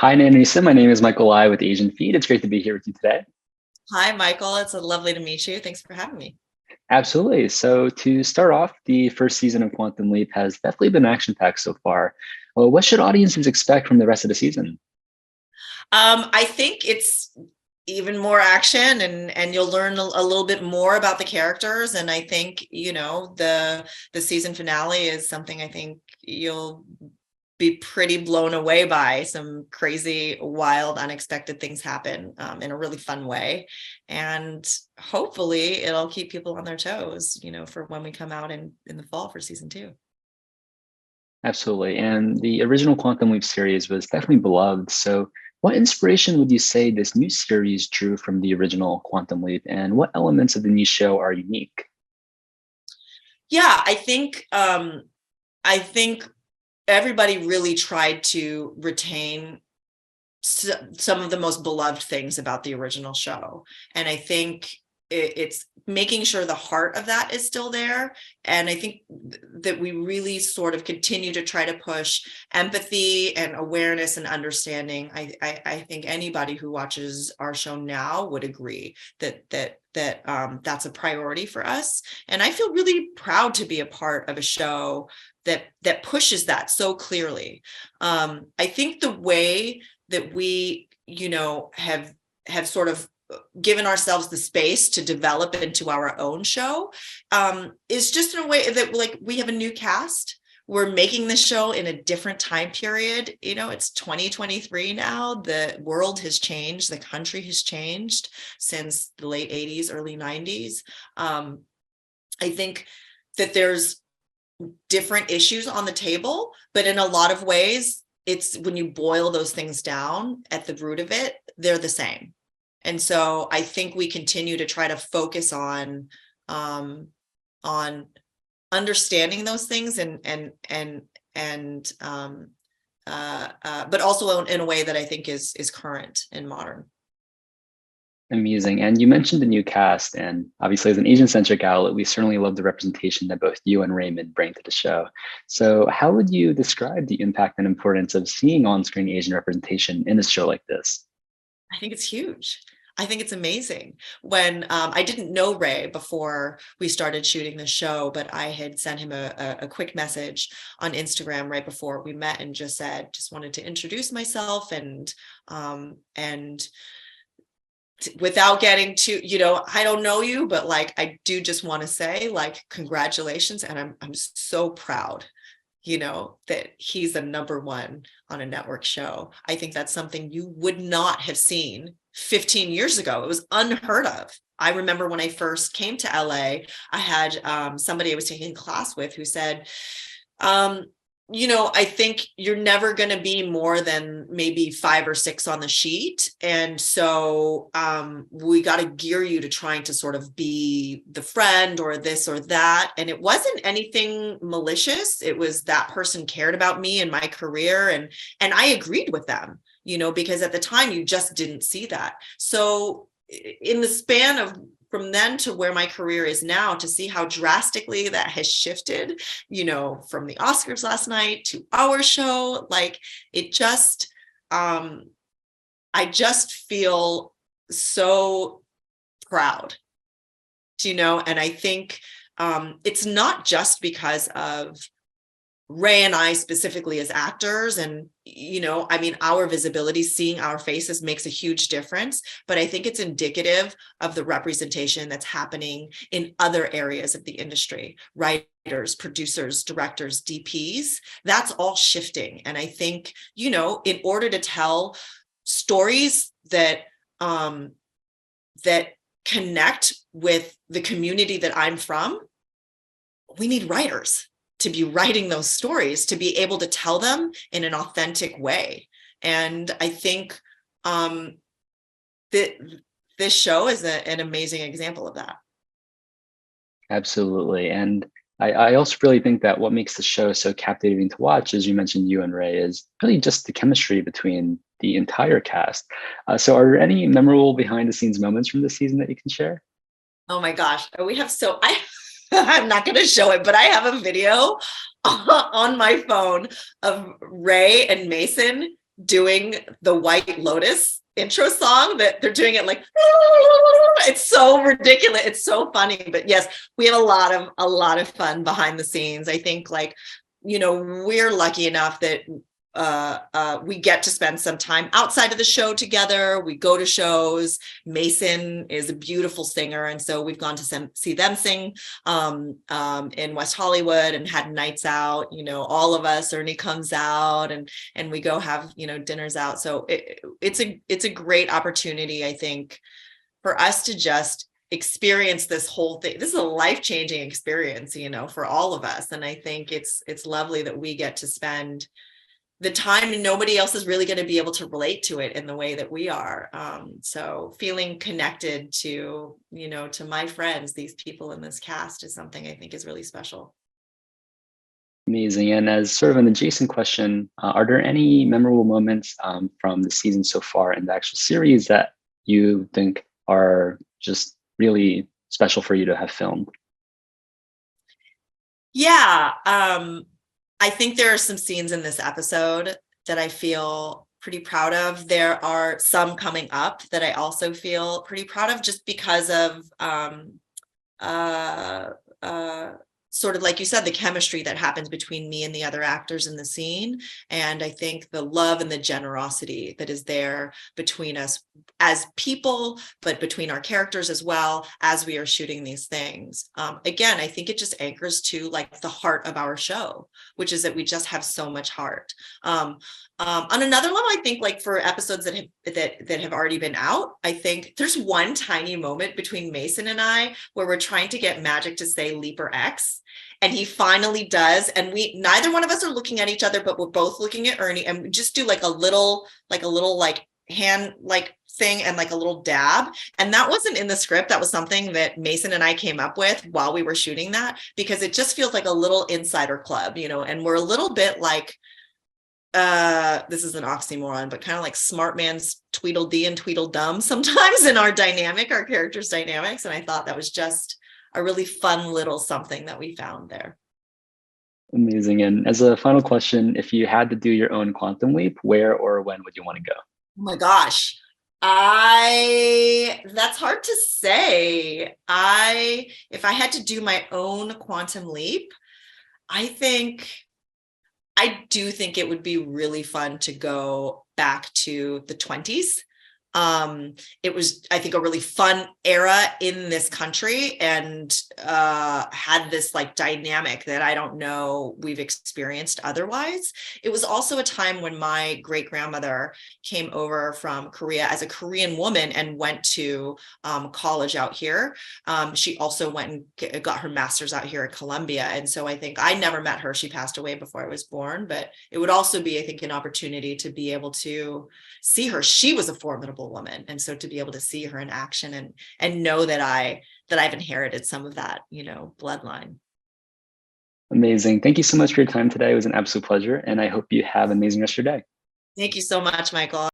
Hi, Nanrisa. My name is Michael Lai with Asian Feed. It's great to be here with you today. Hi, Michael. It's lovely to meet you. Thanks for having me. Absolutely. So, to start off, the first season of Quantum Leap has definitely been action-packed so far. Well, what should audiences expect from the rest of the season? I think it's even more action and you'll learn a little bit more about the characters. And I think, the season finale is something I think you'll be pretty blown away by. Some crazy, wild, unexpected things happen in a really fun way. And hopefully it'll keep people on their toes, for when we come out in the fall for season two. Absolutely. And the original Quantum Leap series was definitely beloved. So, what inspiration would you say this new series drew from the original Quantum Leap, and what elements of the new show are unique? Yeah, I think everybody really tried to retain some of the most beloved things about the original show. And I think it's making sure the heart of that is still there. And I think that we really sort of continue to try to push empathy and awareness and understanding. I think anybody who watches our show now would agree that that's a priority for us. And I feel really proud to be a part of a show that pushes that so clearly. I think the way that we, have sort of given ourselves the space to develop into our own show is just in a way that, like, we have a new cast. We're making the show in a different time period. It's 2023 now. The world has changed. The country has changed since the late 80s, early 90s. I think that there's different issues on the table, but in a lot of ways, it's when you boil those things down at the root of it, they're the same. And so I think we continue to try to focus on understanding those things but also in a way that I think is current and modern. Amusing. And you mentioned the new cast, and obviously, as an Asian-centric outlet, we certainly love the representation that both you and Raymond bring to the show. So, how would you describe the impact and importance of seeing on-screen Asian representation in a show like this? I think it's huge. I think it's amazing. When I didn't know Ray before we started shooting the show, but I had sent him a quick message on Instagram right before we met and just said, just wanted to introduce myself and without getting to, I don't know you, but like, I do just want to say, like, congratulations. And I'm so proud, that he's a number one on a network show. I think that's something you would not have seen 15 years ago. It was unheard of. I remember when I first came to LA, I had somebody I was taking class with who said, I think you're never going to be more than maybe 5 or 6 on the sheet. And so we got to gear you to trying to sort of be the friend or this or that. And it wasn't anything malicious. It was that person cared about me and my career. And I agreed with them, because at the time you just didn't see that. So in the span of from then to where my career is now, to see how drastically that has shifted, from the Oscars last night to our show, like, it just, I just feel so proud, and I think it's not just because of Ray and I specifically as actors. And, our visibility, seeing our faces makes a huge difference. But I think it's indicative of the representation that's happening in other areas of the industry, writers, producers, directors, DPs. That's all shifting. And I think, in order to tell stories that connect with the community that I'm from, we need writers to be writing those stories, to be able to tell them in an authentic way. And I think that this show is an amazing example of that. Absolutely. And I also really think that what makes the show so captivating to watch, as you mentioned, you and Ray, is really just the chemistry between the entire cast. So, are there any memorable behind the scenes moments from this season that you can share? Oh my gosh, we have I'm not going to show it, but I have a video on my phone of Ray and Mason doing the White Lotus intro song, that they're doing it like, it's so ridiculous, it's so funny. But yes, we have a lot of fun behind the scenes. I think, like, we're lucky enough that we get to spend some time outside of the show together. We go to shows. Mason is a beautiful singer, and so we've gone to see them sing in West Hollywood and had nights out. All of us. Ernie comes out, and we go have dinners out. So it's a great opportunity, I think, for us to just experience this whole thing. This is a life-changing experience, for all of us. And I think it's lovely that we get to spend the time, and nobody else is really going to be able to relate to it in the way that we are. So feeling connected to, to my friends, these people in this cast, is something I think is really special. Amazing. And as sort of an adjacent question, are there any memorable moments from the season so far in the actual series that you think are just really special for you to have filmed? Yeah. I think there are some scenes in this episode that I feel pretty proud of. There are some coming up that I also feel pretty proud of, just because of sort of, like you said, the chemistry that happens between me and the other actors in the scene. And I think the love and the generosity that is there between us as people, but between our characters as well, as we are shooting these things. Again, I think it just anchors to, like, the heart of our show, which is that we just have so much heart. On another level, I think, like, for episodes that have already been out, I think there's one tiny moment between Mason and I where we're trying to get Magic to say Leaper X, and he finally does, and neither one of us are looking at each other, but we're both looking at Ernie, and we just do like a little hand thing and like a little dab. And that wasn't in the script. That was something that Mason and I came up with while we were shooting that, because it just feels like a little insider club, and we're a little bit like, this is an oxymoron, but kind of like smart man's Tweedledee and Tweedledum sometimes in our characters' dynamics. And I thought that was just a really fun little something that we found there. Amazing. And as a final question, if you had to do your own quantum leap, where or when would you want to go? Oh my gosh. That's hard to say. If I had to do my own quantum leap, I do think it would be really fun to go back to the 20s. It was, I think, a really fun era in this country, and had this like dynamic that I don't know we've experienced otherwise. It was also a time when my great grandmother came over from Korea as a Korean woman and went to college out here. She also went and got her master's out here at Columbia. And so I think I never met her. She passed away before I was born, but it would also be, I think, an opportunity to be able to see her. She was a formidable woman. And so to be able to see her in action and know that I've inherited some of that, bloodline. Amazing. Thank you so much for your time today. It was an absolute pleasure. And I hope you have an amazing rest of your day. Thank you so much, Michael.